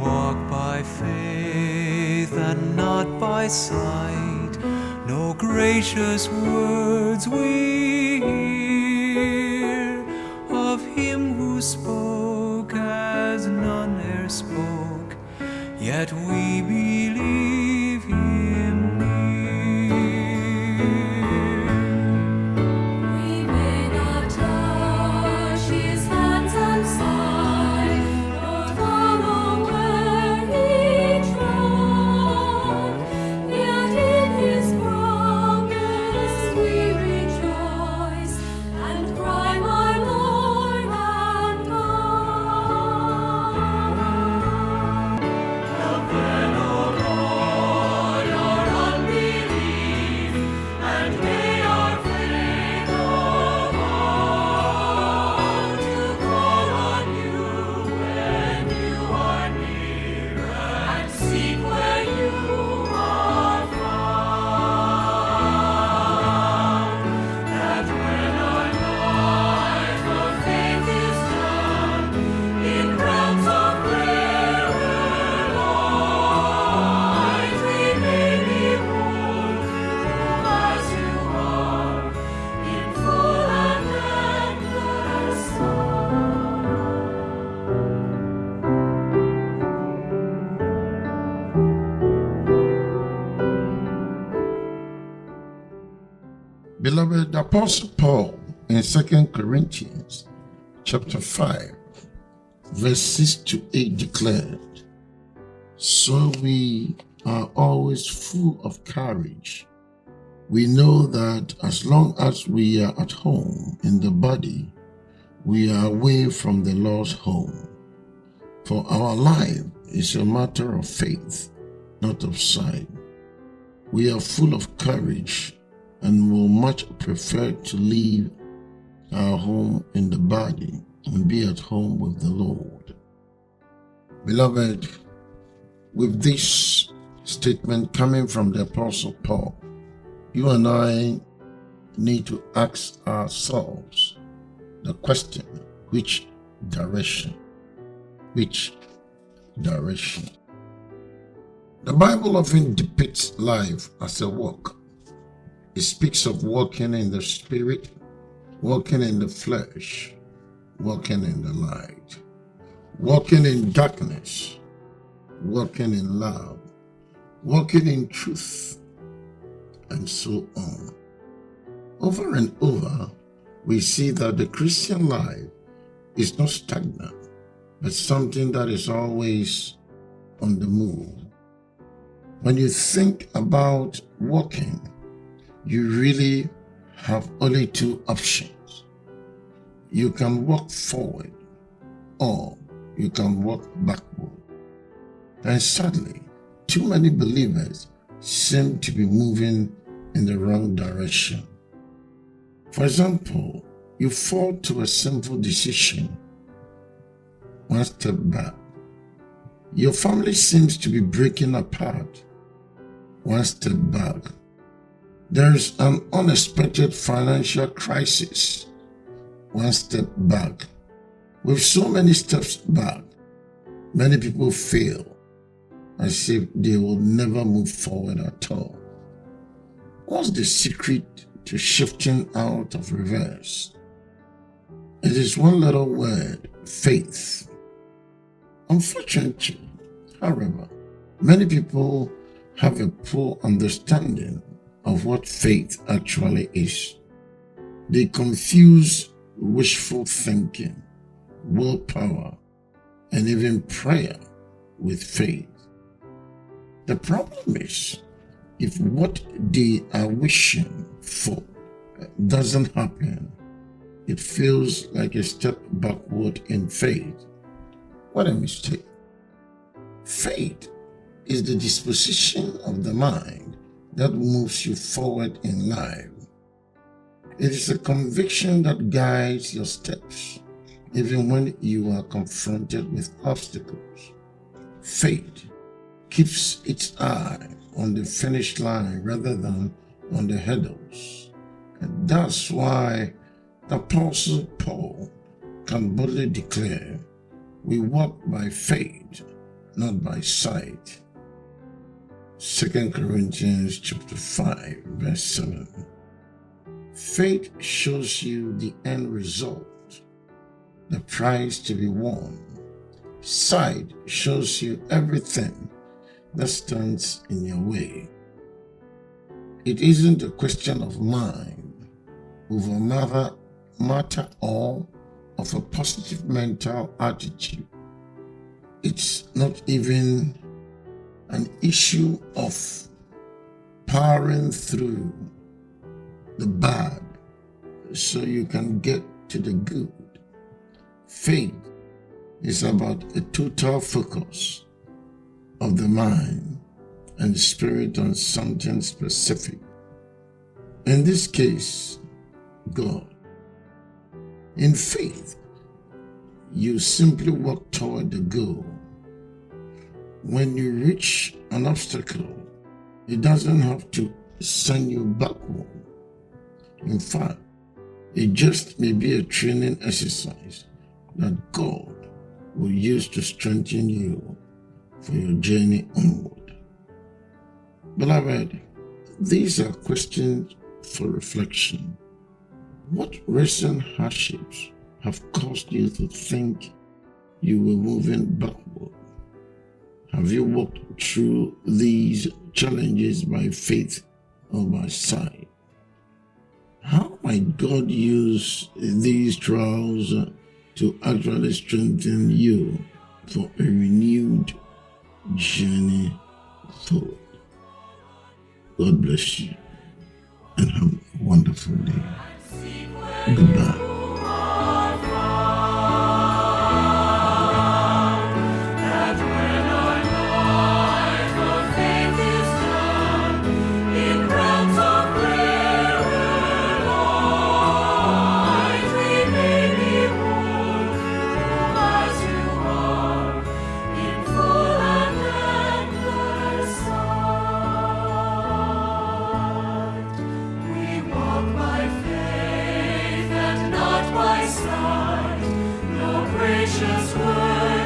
walk by faith and not by sight. No gracious words we hear of him who spoke as none e'er spoke, yet we believe him near. We may not touch his hands and side, nor follow where he trod, yet in his promise we rejoice and cry, my Lord and God. Help then, O Lord, our unbelief, and may our faith abound to call on you when you are near, and seek where you are found. That when our life of faith is done, in realms of rarer light, we may behold you as you are, in full and endless song. Beloved, the Apostle Paul in 2 Corinthians chapter 5, verse 6 to 8 declared, "So we are always full of courage. We know that as long as we are at home in the body, we are away from the Lord's home. For our life is a matter of faith, not of sight. We are full of courage and will much prefer to leave our home in the body and be at home with the Lord." Beloved, with this statement coming from the Apostle Paul, you and I need to ask ourselves the question, which direction? Which direction? The Bible often depicts life as a walk. It speaks of walking in the spirit, walking in the flesh, walking in the light, walking in darkness, walking in love, walking in truth, and so on. Over and over, we see that the Christian life is not stagnant, but something that is always on the move. When you think about walking, you really have only two options. You can walk forward or you can walk backward. And sadly, too many believers seem to be moving in the wrong direction. For example, you fall to a simple decision, one step back. Your family seems to be breaking apart, one step back. There is an unexpected financial crisis, one step back. With so many steps back, many people fail as if they will never move forward at all. What's the secret to shifting out of reverse? It is one little word, faith. Unfortunately, however, many people have a poor understanding of what faith actually is. They confuse wishful thinking, willpower, and even prayer with faith. The problem is, if what they are wishing for doesn't happen, it feels like a step backward in faith. What a mistake. Faith is the disposition of the mind that moves you forward in life. It is a conviction that guides your steps, even when you are confronted with obstacles. Faith keeps its eye on the finish line rather than on the hurdles. And that's why the Apostle Paul can boldly declare, "We walk by faith, not by sight. 2 Corinthians chapter 5, verse 7. Faith shows you the end result, the prize to be won. Sight shows you everything that stands in your way. It isn't a question of mind over matter or of a positive mental attitude. It's not even an issue of powering through the bad so you can get to the good. Faith is about a total focus of the mind and spirit on something specific. In this case, God. In faith, you simply walk toward the goal. When you reach an obstacle, it doesn't have to send you backward. In fact, it just may be a training exercise that God will use to strengthen you for your journey onward. Beloved, these are questions for reflection. What recent hardships have caused you to think you were moving backward? Have you walked through these challenges by faith or by sight? How might God use these trials to actually strengthen you for a renewed journey forward? God bless you and have a wonderful day. Goodbye. Precious word.